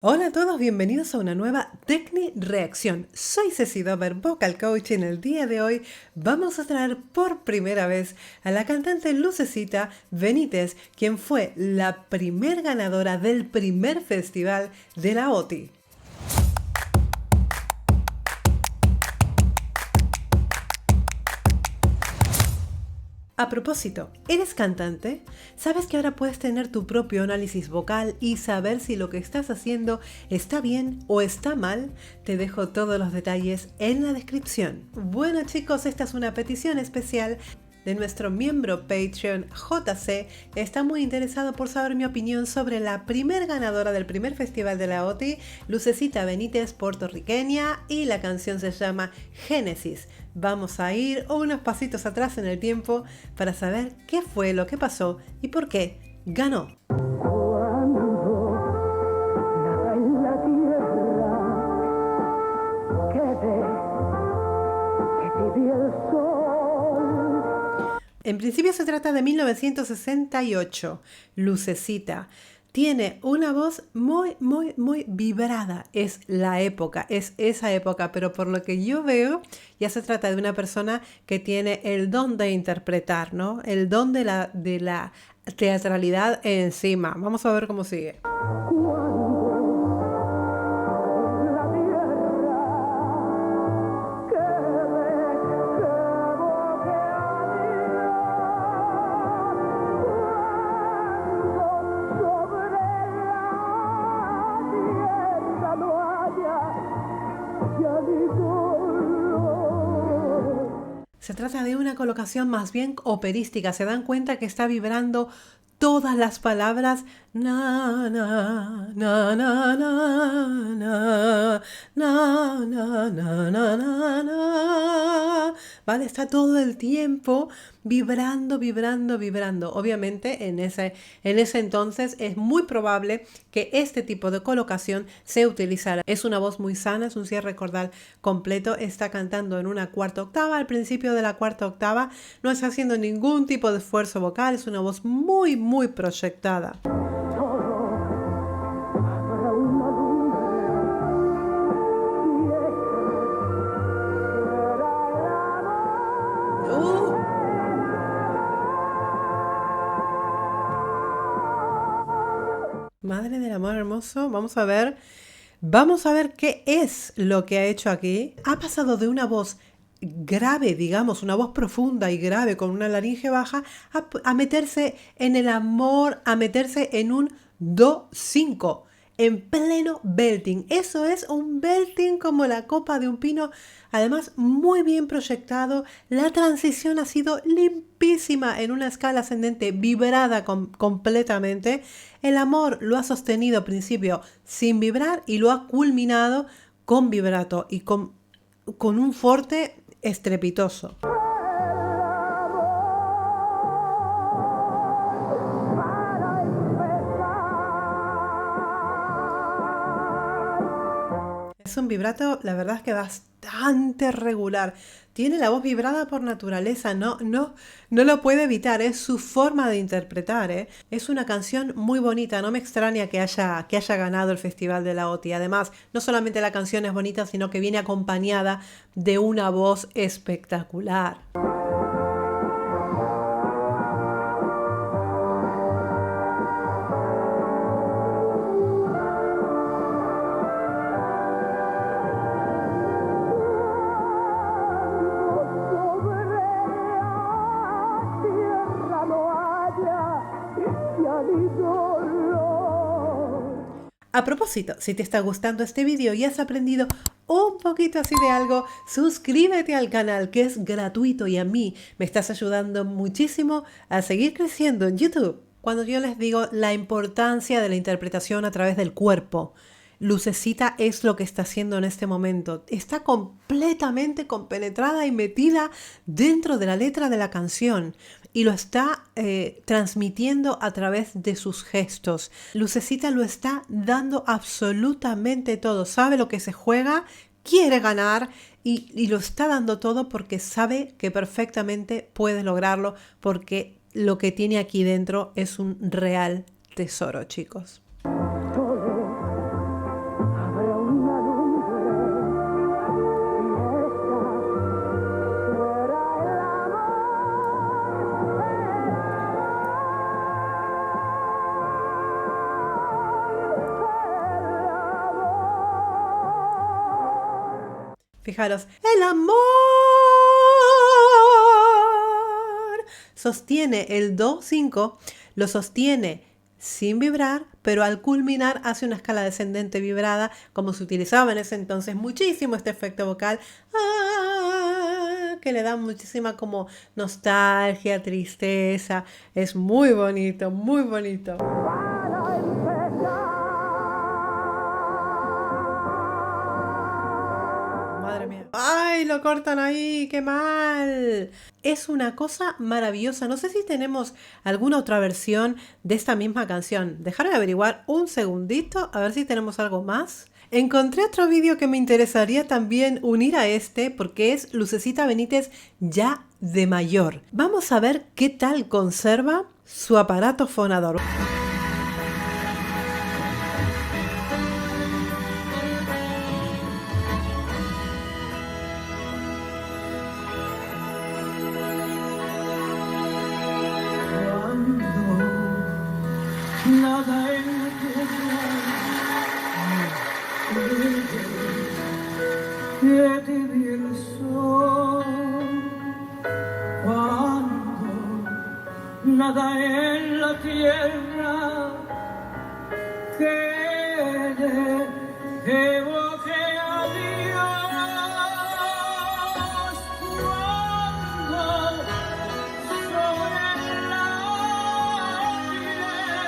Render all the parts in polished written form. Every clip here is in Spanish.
Hola a todos, bienvenidos a una nueva Tecni Reacción. Soy Ceci Dover, Vocal Coach, y en el día de hoy vamos a traer por primera vez a la cantante Lucecita Benítez, quien fue la primer ganadora del primer festival de la OTI. A propósito, ¿eres cantante? ¿Sabes que ahora puedes tener tu propio análisis vocal y saber si lo que estás haciendo está bien o está mal? Te dejo todos los detalles en la descripción. Bueno chicos, esta es una petición especial de nuestro miembro Patreon JC. Está muy interesado por saber mi opinión sobre la primer ganadora del primer festival de la OTI, Lucecita Benítez, puertorriqueña, y la canción se llama Génesis. Vamos a ir unos pasitos atrás en el tiempo para saber qué fue lo que pasó y por qué ganó. En principio se trata de 1968, Lucecita. Tiene una voz muy vibrada. Es la época, es esa época, pero por lo que yo veo, ya se trata de una persona que tiene el don de interpretar, ¿no? El don de la teatralidad encima. Vamos a ver cómo sigue. Se trata de una colocación más bien operística. Se dan cuenta que está vibrando todas las palabras. Na, na, na, na, na, na, na, na, na, na, na. ¿Vale? Está todo el tiempo vibrando. Obviamente en ese entonces es muy probable que este tipo de colocación se utilizara. Es una voz muy sana, es un cierre cordal completo. Está cantando en una cuarta octava. Al principio de la cuarta octava no está haciendo ningún tipo de esfuerzo vocal. Es una voz muy proyectada. Madre del amor hermoso, vamos a ver qué es lo que ha hecho aquí. Ha pasado de una voz grave, digamos, una voz profunda y grave con una laringe baja, a meterse en el amor, a meterse en un do-5, en pleno belting. Eso es un belting como la copa de un pino, además muy bien proyectado. La transición ha sido limpísima en una escala ascendente, vibrada completamente. El amor lo ha sostenido al principio sin vibrar y lo ha culminado con vibrato y con un forte estrepitoso. Es un vibrato, la verdad es que bastante regular. Tiene la voz vibrada por naturaleza, no lo puede evitar, es su forma de interpretar, ¿eh? Es una canción muy bonita, no me extraña que haya ganado el Festival de la OTI. Además, no solamente la canción es bonita, sino que viene acompañada de una voz espectacular. A propósito, si te está gustando este vídeo y has aprendido un poquito así de algo, suscríbete al canal, que es gratuito, y a mí me estás ayudando muchísimo a seguir creciendo en YouTube. Cuando yo les digo la importancia de la interpretación a través del cuerpo, Lucecita es lo que está haciendo en este momento. Está completamente compenetrada y metida dentro de la letra de la canción y lo está transmitiendo a través de sus gestos. Lucecita lo está dando absolutamente todo. Sabe lo que se juega, quiere ganar y lo está dando todo porque sabe que perfectamente puede lograrlo, porque lo que tiene aquí dentro es un real tesoro, chicos. Fijaros, el amor sostiene el do 5, lo sostiene sin vibrar, pero al culminar hace una escala descendente vibrada, como se utilizaba en ese entonces muchísimo este efecto vocal, que le da muchísima como nostalgia, tristeza. Es muy bonito, muy bonito. Madre mía. ¡Ay, lo cortan ahí! ¡Qué mal! Es una cosa maravillosa. No sé si tenemos alguna otra versión de esta misma canción. Dejarme averiguar un segundito, a ver si tenemos algo más. Encontré otro vídeo que me interesaría también unir a este, porque es Lucecita Benítez ya de mayor. Vamos a ver qué tal conserva su aparato fonador. Nada en la tierra que te vi el sol, cuando nada en la tierra que te evoque a Dios, cuando sobre la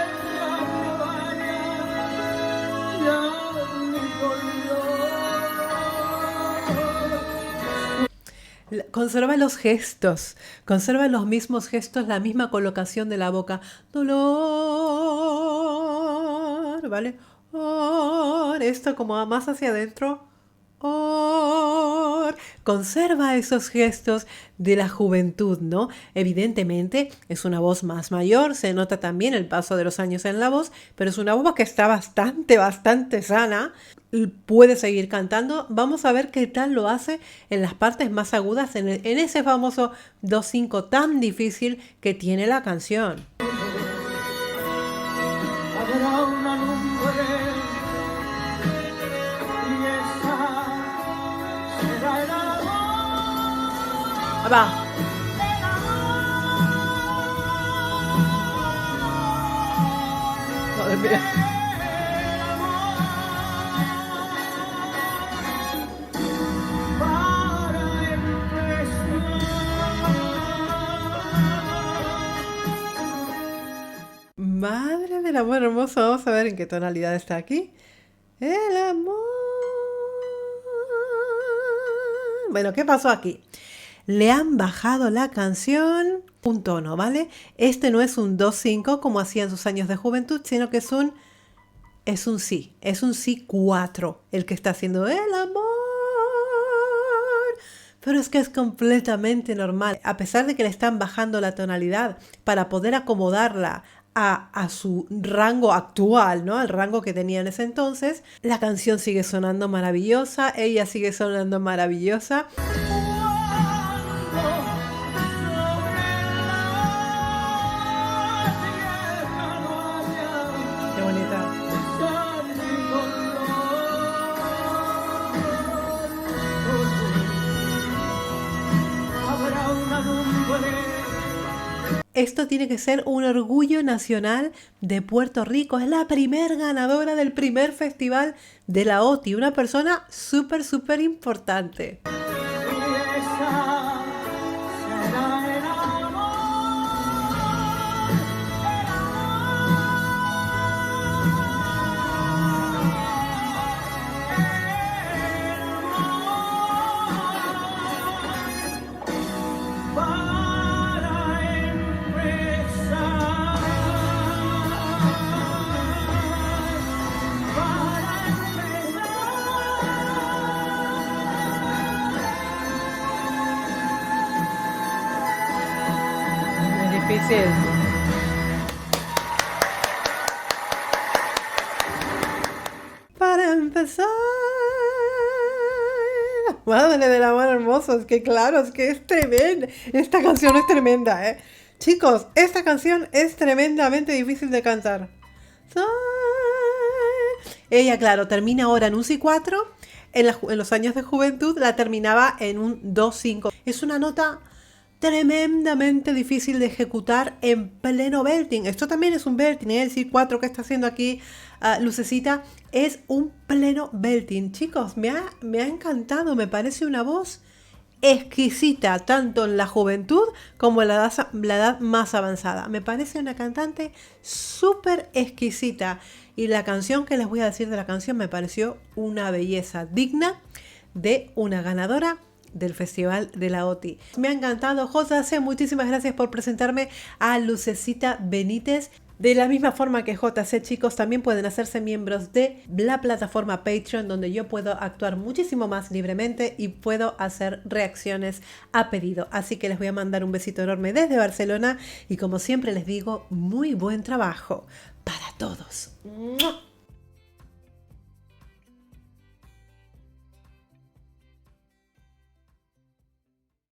tierra vaya ya mi color. Conserva los gestos, conserva los mismos gestos, la misma colocación de la boca. Dolor, ¿vale? Esto como más hacia adentro. Conserva esos gestos de la juventud, ¿no? Evidentemente es una voz más mayor, se nota también el paso de los años en la voz, pero es una voz que está bastante sana. Puede seguir cantando. Vamos a ver qué tal lo hace en las partes más agudas, en ese famoso do-5 tan difícil que tiene la canción. Habrá una lumbre y esa será el amor. Va. Madre mía. Madre del amor hermoso, vamos a ver en qué tonalidad está aquí. El amor. Bueno, ¿qué pasó aquí? Le han bajado la canción un tono, ¿vale? Este no es un do-5 como hacía en sus años de juventud, sino que es un si, es un si 4 el que está haciendo el amor. Pero es que es completamente normal. A pesar de que le están bajando la tonalidad para poder acomodarla a su rango actual, ¿no? Al rango que tenía en ese entonces, la canción sigue sonando maravillosa, ella sigue sonando maravillosa. Qué bonita. Esto tiene que ser un orgullo nacional de Puerto Rico. Es la primer ganadora del primer festival de la OTI. Una persona súper importante. Difícil. Para empezar, madre del amor hermoso, es que claro, es que es tremenda. Esta canción es tremenda, ¿eh? Chicos, esta canción es tremendamente difícil de cantar. Ella, claro, termina ahora en un si 4. en los años de juventud la terminaba en un 2.5. Es una nota tremendamente difícil de ejecutar en pleno belting. Esto también es un belting, el C4 que está haciendo aquí Lucecita es un pleno belting. Chicos, me ha encantado, me parece una voz exquisita, tanto en la juventud como en la edad más avanzada. Me parece una cantante súper exquisita. Y la canción que les voy a decir de la canción me pareció una belleza digna de una ganadora del Festival de la OTI. Me ha encantado, JC, muchísimas gracias por presentarme a Lucecita Benítez. De la misma forma que JC, chicos, también pueden hacerse miembros de la plataforma Patreon, donde yo puedo actuar muchísimo más libremente y puedo hacer reacciones a pedido. Así que les voy a mandar un besito enorme desde Barcelona y como siempre les digo, muy buen trabajo para todos. ¡Mua!